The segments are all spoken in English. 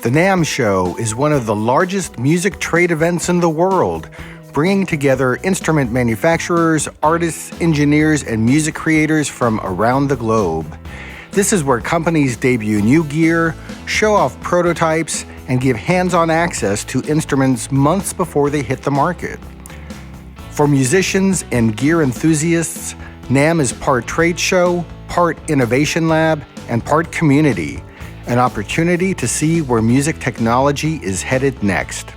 The NAMM show is one of the largest music trade events in the world, bringing together instrument manufacturers, artists, engineers, and music creators from around the globe. This is where companies debut new gear, show off prototypes, and give hands-on access to instruments months before they hit the market. For musicians and gear enthusiasts, NAMM is part trade show, part innovation lab, and part community, an opportunity to see where music technology is headed next.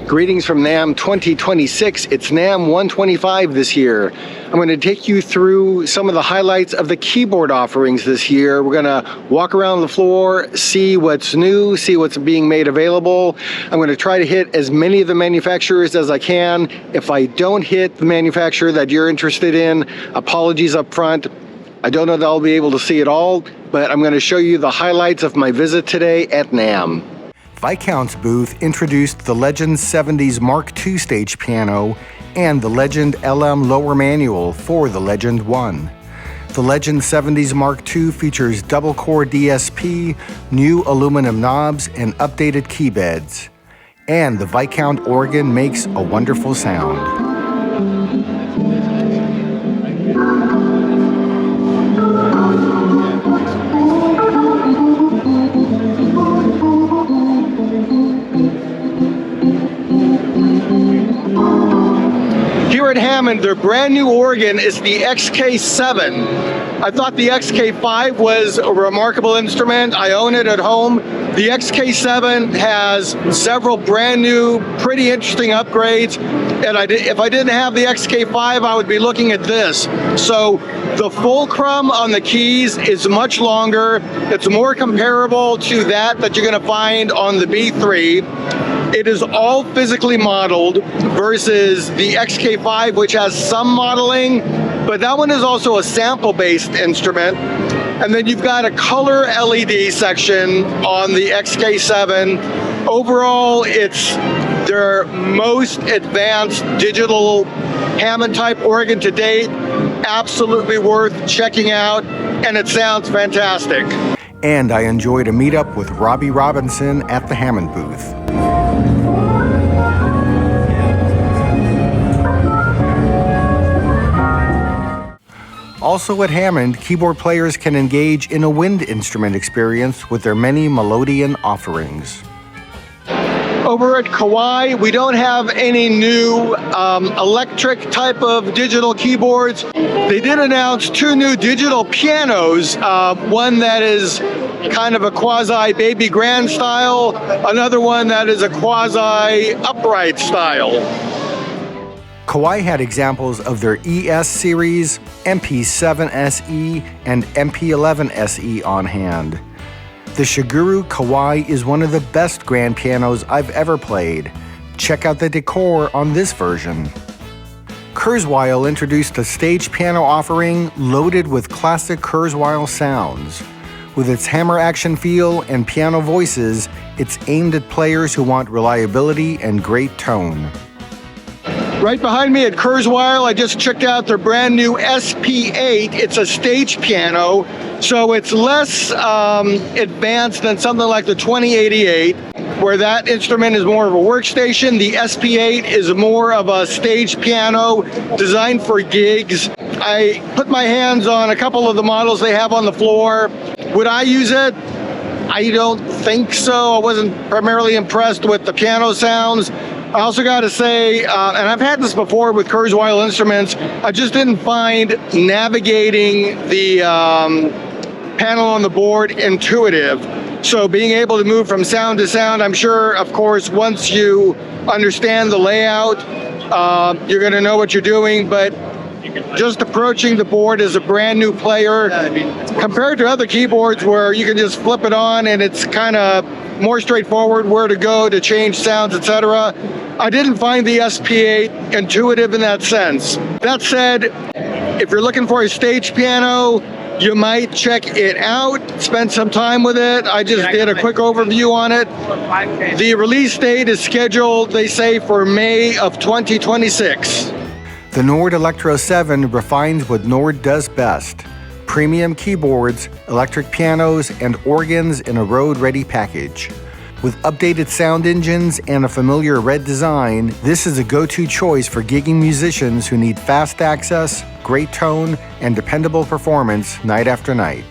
Greetings from NAMM 2026. It's NAMM 125 this year. I'm going to take you through some of the highlights of the keyboard offerings this year. We're going to walk around the floor, see what's new, see what's being made available. I'm going to try to hit as many of the manufacturers as I can. If I don't hit the manufacturer that you're interested in, apologies up front. I don't know that I'll be able to see it all, but I'm going to show you the highlights of my visit today at NAMM. Viscount's booth introduced the Legend 70s Mark II stage piano and the Legend LM lower manual for the Legend 1. The Legend 70s Mark II features double-core DSP, new aluminum knobs, and updated key beds. And the Viscount organ makes a wonderful sound. Here at Hammond, their brand new organ is the XK7. I thought the XK5 was a remarkable instrument. I own it at home. The XK7 has several brand new, pretty interesting upgrades. And if I didn't have the XK5, I would be looking at this. So the fulcrum on the keys is much longer. It's more comparable to that you're going to find on the B3. It is all physically modeled versus the XK5, which has some modeling, but that one is also a sample-based instrument. And then you've got a color LED section on the XK7. Overall, it's their most advanced digital Hammond-type organ to date. Absolutely worth checking out, and it sounds fantastic. And I enjoyed a meetup with Robbie Robinson at the Hammond booth. Also at Hammond, keyboard players can engage in a wind instrument experience with their many Mellotron offerings. Over at Kawai, we don't have any new electric type of digital keyboards. They did announce two new digital pianos, one that is kind of a quasi baby grand style, another one that is a quasi upright style. Kawai had examples of their ES series, MP7 SE, and MP11 SE on hand. The Shigeru Kawai is one of the best grand pianos I've ever played. Check out the decor on this version. Kurzweil introduced a stage piano offering loaded with classic Kurzweil sounds. With its hammer action feel and piano voices, it's aimed at players who want reliability and great tone. Right behind me at Kurzweil, I just checked out their brand new SP8. It's a stage piano, so it's less advanced than something like the 2088, where that instrument is more of a workstation. The SP8 is more of a stage piano designed for gigs. I put my hands on a couple of the models they have on the floor. Would I use it? I don't think so. I wasn't primarily impressed with the piano sounds. I also got to say, and I've had this before with Kurzweil instruments, I just didn't find navigating the panel on the board intuitive. So being able to move from sound to sound, I'm sure, of course, once you understand the layout, you're going to know what you're doing, but just approaching the board as a brand new player, compared to other keyboards where you can just flip it on and it's kind of more straightforward where to go to change sounds, etc. I didn't find the SP8 intuitive in that sense. That said, if you're looking for a stage piano, you might check it out, spend some time with it. I just did a quick overview on it. The release date is scheduled, they say, for May of 2026. The Nord Electro 7 refines what Nord does best: premium keyboards, electric pianos, and organs in a road-ready package. With updated sound engines and a familiar red design, this is a go-to choice for gigging musicians who need fast access, great tone, and dependable performance night after night.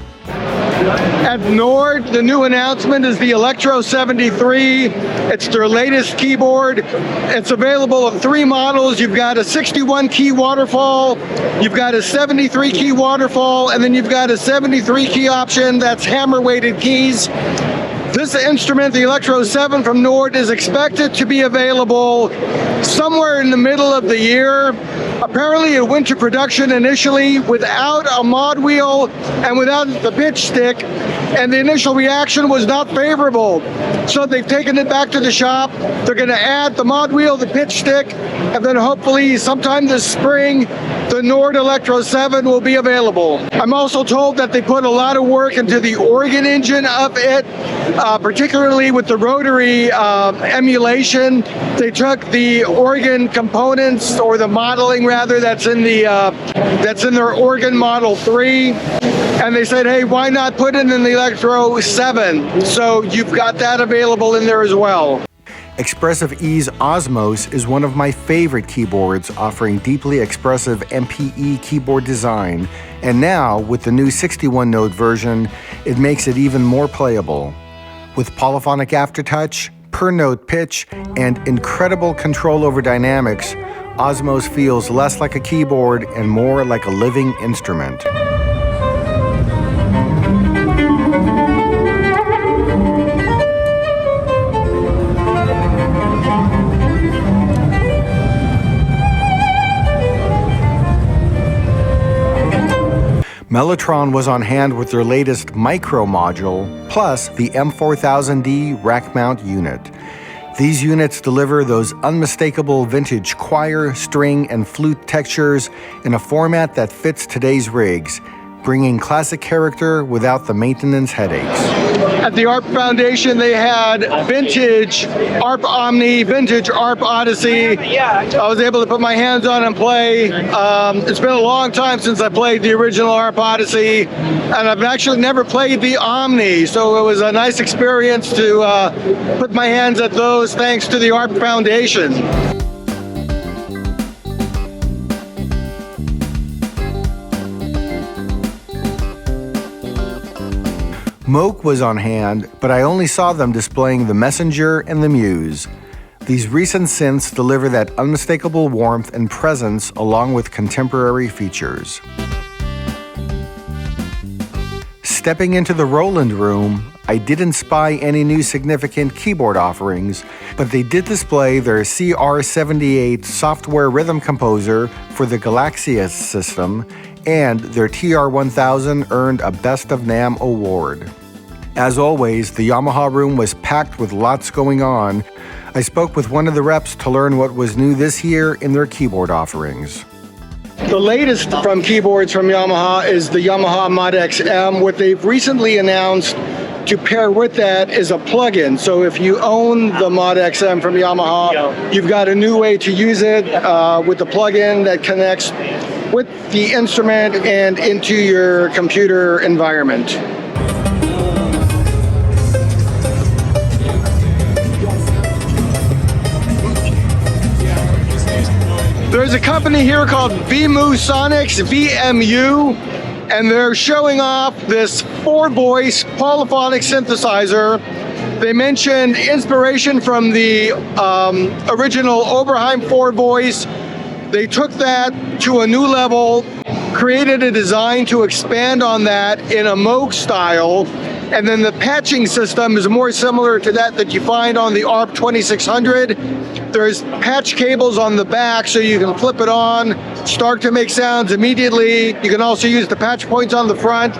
At Nord, the new announcement is the Electro 73. It's their latest keyboard. It's available in 3 models. You've got a 61-key waterfall, you've got a 73-key waterfall, and then you've got a 73-key option that's hammer-weighted keys. This instrument, the Electro 7 from Nord, is expected to be available somewhere in the middle of the year. Apparently it went to production initially without a mod wheel and without the pitch stick, and the initial reaction was not favorable. So they've taken it back to the shop. They're going to add the mod wheel, the pitch stick, and then hopefully sometime this spring, the Nord Electro 7 will be available. I'm also told that they put a lot of work into the organ engine of it, particularly with the rotary emulation. They took the organ components, or the modeling rather, that's in their organ Model 3, and they said, hey, why not put it in the Electro 7? So you've got that available in there as well. Expressive-E's Osmose is one of my favorite keyboards, offering deeply expressive MPE keyboard design, and now with the new 61-note version, it makes it even more playable. With polyphonic aftertouch, per-note pitch, and incredible control over dynamics, Osmose feels less like a keyboard and more like a living instrument. Mellotron was on hand with their latest micro module, plus the M4000D rack mount unit. These units deliver those unmistakable vintage choir, string, and flute textures in a format that fits today's rigs, bringing classic character without the maintenance headaches. At the ARP Foundation, they had vintage ARP Omni, vintage ARP Odyssey. I was able to put my hands on and play. It's been a long time since I played the original ARP Odyssey, and I've actually never played the Omni, so it was a nice experience to put my hands at those thanks to the ARP Foundation. Moog was on hand, but I only saw them displaying the Messenger and the Muse. These recent synths deliver that unmistakable warmth and presence along with contemporary features. Stepping into the Roland room, I didn't spy any new significant keyboard offerings, but they did display their CR78 software rhythm composer for the Galaxia system, and their TR1000 earned a Best of NAMM award. As always, the Yamaha room was packed with lots going on. I spoke with one of the reps to learn what was new this year in their keyboard offerings. The latest from keyboards from Yamaha is the Yamaha Mod XM. What they've recently announced to pair with that is a plugin. So if you own the Mod XM from Yamaha, you've got a new way to use it with the plugin that connects with the instrument and into your computer environment. There's a company here called VMU Sonics, VMU, and they're showing off this 4-voice polyphonic synthesizer. They mentioned inspiration from the original Oberheim 4-voice. They took that to a new level, created a design to expand on that in a Moog style, and then the patching system is more similar to that you find on the ARP 2600. There's patch cables on the back so you can flip it on, start to make sounds immediately. You can also use the patch points on the front.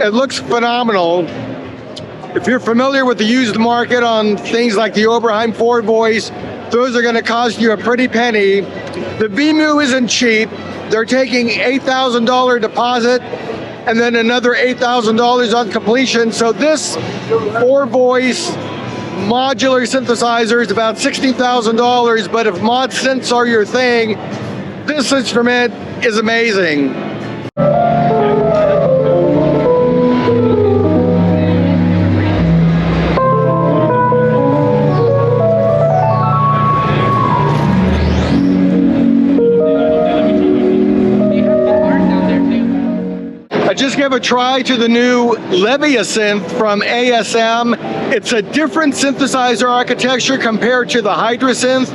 It looks phenomenal. If you're familiar with the used market on things like the Oberheim 4-voice, those are going to cost you a pretty penny. The VMU isn't cheap. They're taking $8,000 deposit and then another $8,000 on completion. So this 4-voice modular synthesizer is about $60,000, but if mod synths are your thing, this instrument is amazing. give a try to the new Leviasynth from ASM. It's a different synthesizer architecture compared to the Hydrasynth.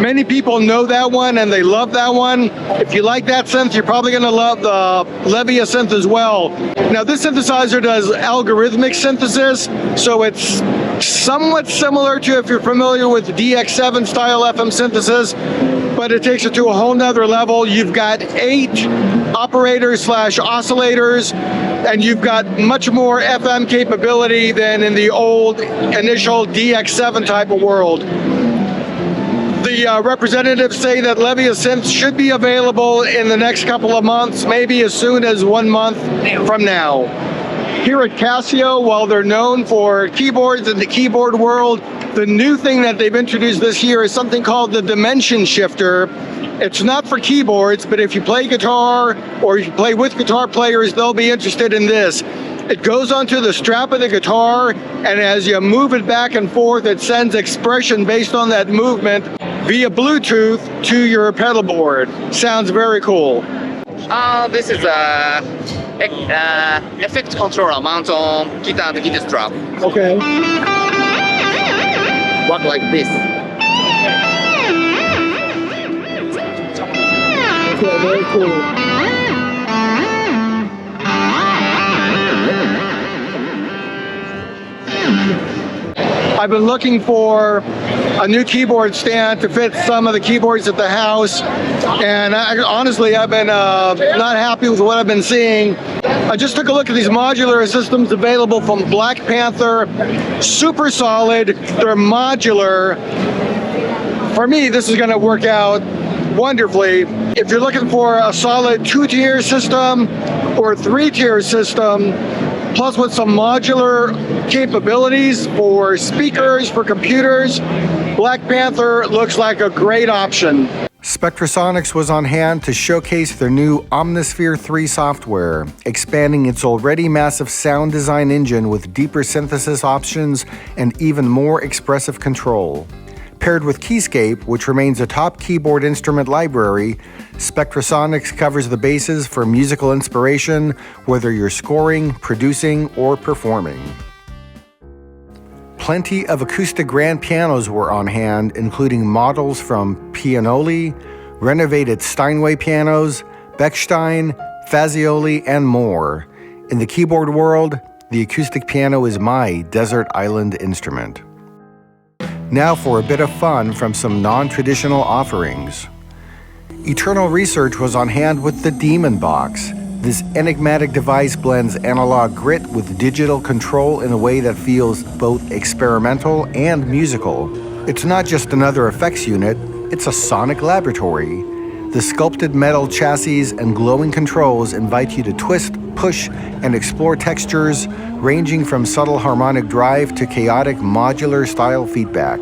Many people know that one and they love that one. If you like that synth, you're probably going to love the Leviasynth as well. Now, this synthesizer does algorithmic synthesis, so it's somewhat similar to if you're familiar with DX7 style FM synthesis, but it takes it to a whole nother level. You've got 8 operators / oscillators, and you've got much more FM capability than in the old initial DX7 type of world. The representatives say that Leviasynth should be available in the next couple of months, maybe as soon as 1 month from now. Here at Casio, while they're known for keyboards in the keyboard world, the new thing that they've introduced this year is something called the Dimension Shifter. It's not for keyboards, but if you play guitar or if you play with guitar players, they'll be interested in this. It goes onto the strap of the guitar, and as you move it back and forth, it sends expression based on that movement via Bluetooth to your pedal board. Sounds very cool. This is a effect controller mounted on guitar and guitar strap. Okay. Work like this. Okay, very cool. I've been looking for a new keyboard stand to fit some of the keyboards at the house, and honestly, I've been not happy with what I've been seeing. I just took a look at these modular systems available from Black Panther. Super solid. They're modular. For me, this is going to work out wonderfully. If you're looking for a solid 2-tier system or 3-tier system, plus with some modular capabilities for speakers, for computers, Black Panther looks like a great option. Spectrasonics was on hand to showcase their new Omnisphere 3 software, expanding its already massive sound design engine with deeper synthesis options and even more expressive control. Paired with Keyscape, which remains a top keyboard instrument library, Spectrasonics covers the bases for musical inspiration, whether you're scoring, producing, or performing. Plenty of acoustic grand pianos were on hand, including models from Pianoli, renovated Steinway pianos, Bechstein, Fazioli, and more. In the keyboard world, the acoustic piano is my desert island instrument. Now for a bit of fun from some non-traditional offerings. Eternal Research was on hand with the Demon Box. This enigmatic device blends analog grit with digital control in a way that feels both experimental and musical. It's not just another effects unit, it's a sonic laboratory. The sculpted metal chassis and glowing controls invite you to twist, push, and explore textures ranging from subtle harmonic drive to chaotic modular style feedback.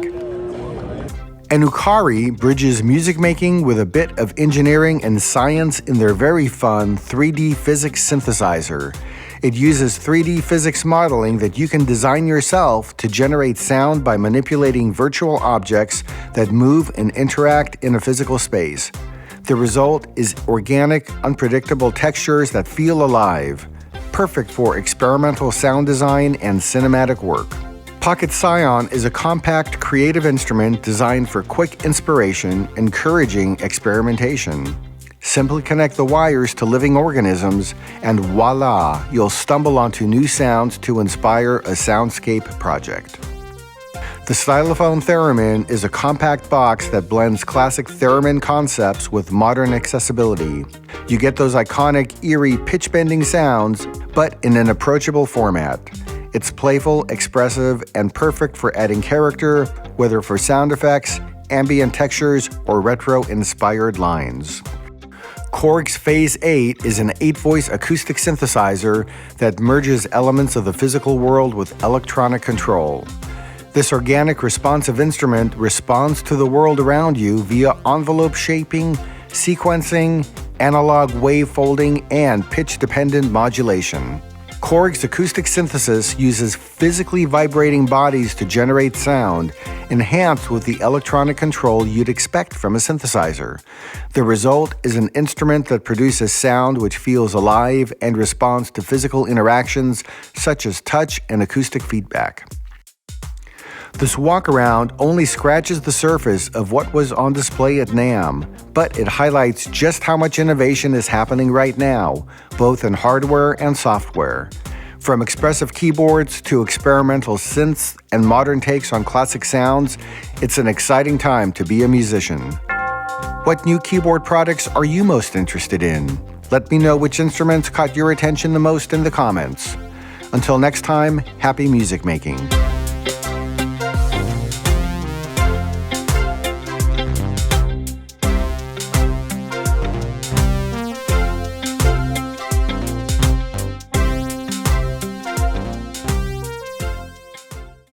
Anukari bridges music making with a bit of engineering and science in their very fun 3D physics synthesizer. It uses 3D physics modeling that you can design yourself to generate sound by manipulating virtual objects that move and interact in a physical space. The result is organic, unpredictable textures that feel alive, perfect for experimental sound design and cinematic work. Pocket Scion is a compact, creative instrument designed for quick inspiration, encouraging experimentation. Simply connect the wires to living organisms, and voila, you'll stumble onto new sounds to inspire a soundscape project. The Stylophone Theremin is a compact box that blends classic theremin concepts with modern accessibility. You get those iconic, eerie, pitch-bending sounds, but in an approachable format. It's playful, expressive, and perfect for adding character, whether for sound effects, ambient textures, or retro-inspired lines. Korg's Phase 8 is an 8-voice acoustic synthesizer that merges elements of the physical world with electronic control. This organic, responsive instrument responds to the world around you via envelope shaping, sequencing, analog wave folding, and pitch-dependent modulation. Korg's acoustic synthesis uses physically vibrating bodies to generate sound, enhanced with the electronic control you'd expect from a synthesizer. The result is an instrument that produces sound which feels alive and responds to physical interactions such as touch and acoustic feedback. This walk-around only scratches the surface of what was on display at NAMM, but it highlights just how much innovation is happening right now, both in hardware and software. From expressive keyboards to experimental synths and modern takes on classic sounds, it's an exciting time to be a musician. What new keyboard products are you most interested in? Let me know which instruments caught your attention the most in the comments. Until next time, happy music making.